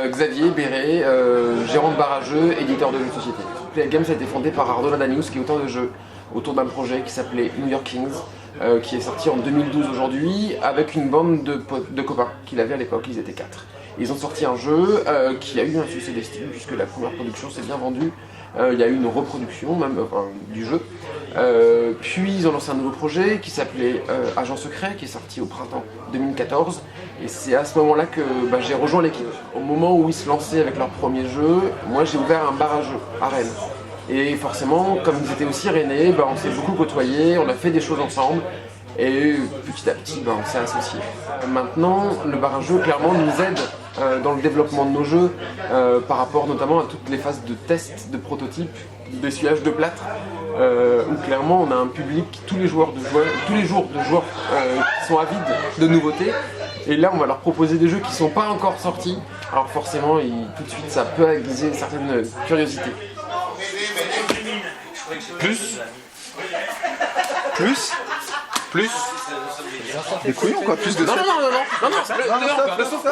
Xavier Béret, gérant de barrageux, éditeur de jeux de société. Playad Games a été fondé par Arnaud Ladanius, qui est auteur de jeux, autour d'un projet qui s'appelait New York Kings, qui est sorti en 2012 aujourd'hui, avec une bande de copains qu'il avait à l'époque, ils étaient 4. Ils ont sorti un jeu qui a eu un succès d'estime, puisque la première production s'est bien vendue. Il y a eu une reproduction même du jeu. Puis ils ont lancé un nouveau projet qui s'appelait Agent Secret, qui est sorti au printemps 2014. Et c'est à ce moment-là que j'ai rejoint l'équipe. Au moment où ils se lançaient avec leur premier jeu, moi j'ai ouvert un bar à jeux à Rennes. Et forcément, comme ils étaient aussi rennais, on s'est beaucoup côtoyés, on a fait des choses ensemble. Et petit à petit, on s'est associés. Maintenant, le bar à jeux clairement nous aide dans le développement de nos jeux, par rapport notamment à toutes les phases de tests, de prototypes, d'essuyage de plâtre, où clairement on a un public, tous les jours de joueurs qui sont avides de nouveautés. Et là, on va leur proposer des jeux qui ne sont pas encore sortis. Alors forcément, tout de suite, ça peut aiguiser certaines curiosités. Plus Des couillons quoi, plus de Non, le sofa.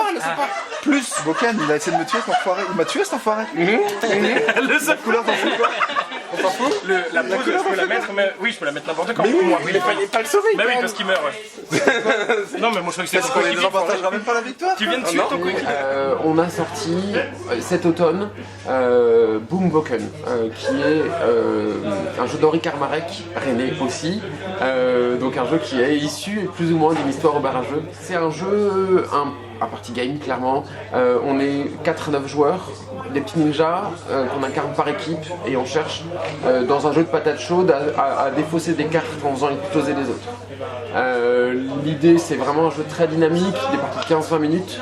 Plus Bocan, il a essayé de me tuer cet enfoiré. Il m'a tué cet enfoiré. Le seul Couleur t'en fous quoi. On s'en fout. La pose, je peux la mettre, mais oui, je peux la mettre n'importe quand. Mais oui, moi. il fallait pas le sauver. Bah oui, parce qu'il meurt, ouais. Non, mais moi je crois que c'est Parce ton qu'on les coéquipier. gens partagera même pas la victoire. Tu viens de tuer ton coéquipier. On a sorti cet automne Boom Boken, qui est un jeu d'Henri Carmarek, rennais aussi. Donc un jeu qui est issu plus ou moins d'une histoire au bar à jeux. C'est un jeu à partie game clairement. On est 4-9 joueurs, des petits ninjas qu'on incarne par équipe et on cherche dans un jeu de patates chaudes à défausser des cartes en faisant exploser les autres. L'idée c'est vraiment un jeu très dynamique, des parties de 15-20 minutes,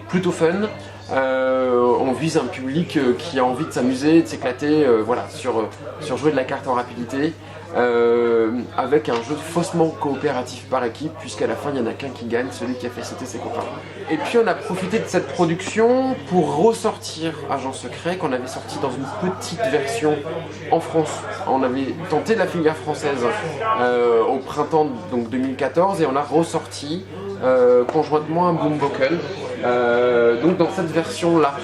plutôt fun. On vise un public qui a envie de s'amuser, de s'éclater, sur jouer de la carte en rapidité. Avec un jeu faussement coopératif par équipe, puisqu'à la fin il n'y en a qu'un qui gagne, celui qui a fait sauter ses copains. Et puis on a profité de cette production pour ressortir Agent Secret, qu'on avait sorti dans une petite version en France. On avait tenté la filière française au printemps donc 2014 et on a ressorti conjointement un Boom Boken. Donc dans cette version là,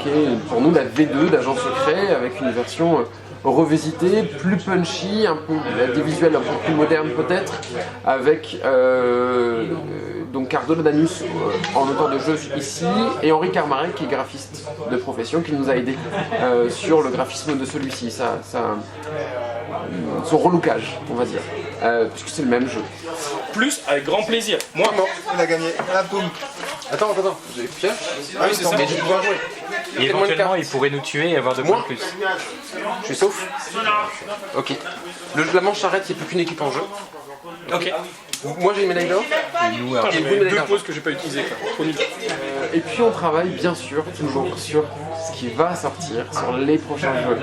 qui est pour nous la V2 d'Agent Secret, avec une version revisité, plus punchy, un peu des visuels un peu plus modernes peut-être, avec donc Arnaud Ladanius en auteur de jeu ici, et Henri Carmarek qui est graphiste de profession, qui nous a aidé sur le graphisme de celui-ci, son relookage, on va dire, puisque c'est le même jeu. Plus, avec grand plaisir. Moi, non. Il a gagné. Ah boum. Attends, vous avez pioche? Ah oui, c'est ça. Mais je vais pouvoir jouer. Et éventuellement, il pourrait nous tuer et avoir 2 points de plus. Je suis sauf? Ok. La manche s'arrête, il n'y a plus qu'une équipe en jeu. Ok. Moi j'ai une médaille d'or. Putain, j'ai Et vous, mis médaille 2 d'argent. pauses que j'ai pas utilisées, quoi. Trop nul. Et puis on travaille bien sûr toujours sur ce qui va sortir, sur les prochains jeux.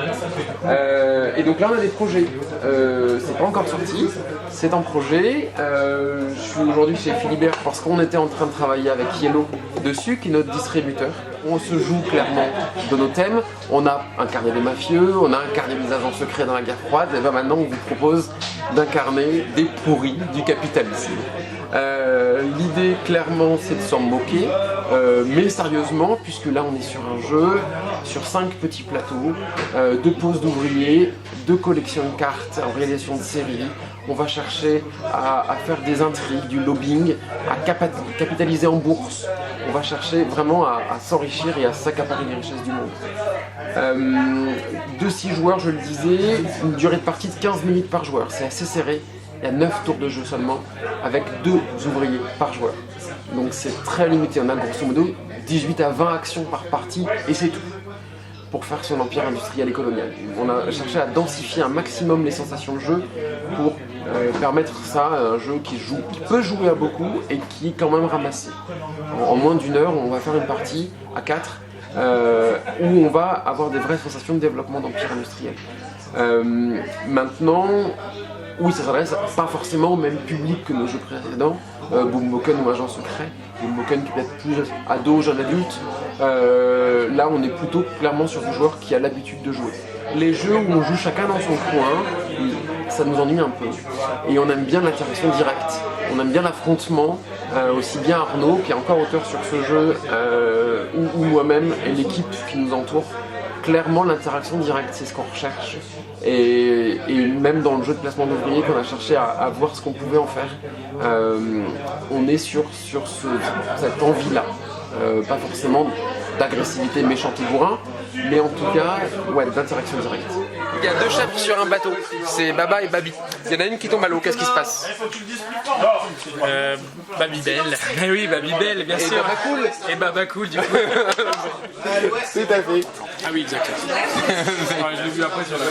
Et donc là on a des projets. C'est pas encore sorti, c'est en projet. Je suis aujourd'hui chez Philibert parce qu'on était en train de travailler avec Yellow dessus, qui est notre distributeur. On se joue clairement de nos thèmes. On a incarné des mafieux, on a incarné des agents secrets dans la guerre froide, et bien maintenant on vous propose d'incarner des pourris du capitalisme. L'idée clairement c'est de s'en moquer, mais sérieusement, puisque là on est sur un jeu, sur 5 petits plateaux, 2 poses d'ouvriers, 2 collections de cartes en réalisation de série. On va chercher à faire des intrigues, du lobbying, à capitaliser en bourse. On va chercher vraiment à s'enrichir et à s'accaparer les richesses du monde. De 6 joueurs, je le disais, une durée de partie de 15 minutes par joueur. C'est assez serré. Il y a 9 tours de jeu seulement, avec 2 ouvriers par joueur. Donc c'est très limité. On a grosso modo 18 à 20 actions par partie, et c'est tout, pour faire son empire industriel et colonial. On a cherché à densifier un maximum les sensations de jeu pour permettre ça à un jeu qui peut jouer à beaucoup et qui est quand même ramassé. En moins d'1 heure, on va faire une partie à 4 où on va avoir des vraies sensations de développement d'empire industriel. Maintenant, oui, ça s'adresse pas forcément au même public que nos jeux précédents, Boom Boken ou Agent Secret. Boom Boken qui peut être plus ado, jeune adulte. Là, on est plutôt clairement sur des joueurs qui a l'habitude de jouer. Les jeux où on joue chacun dans son coin, ça nous ennuie un peu. Et on aime bien l'interaction directe. On aime bien l'affrontement, aussi bien Arnaud, qui est encore auteur sur ce jeu, ou moi-même et l'équipe qui nous entoure. Clairement, l'interaction directe, c'est ce qu'on recherche. Et même dans le jeu de placement d'ouvriers, qu'on a cherché à voir ce qu'on pouvait en faire, on est sur cette envie-là. Pas forcément d'agressivité méchante ou bourrin, mais en tout cas, ouais, d'interaction directe. Il y a deux chèvres sur un bateau, c'est Baba et Babi. Il y en a une qui tombe à l'eau, qu'est-ce qui se passe? Babybel. Mais oui, Babybel, bien sûr. Et Baba Cool. Et Baba Cool, du coup. Tout à fait. Ah oui, exact. Je l'ai vu après sur la...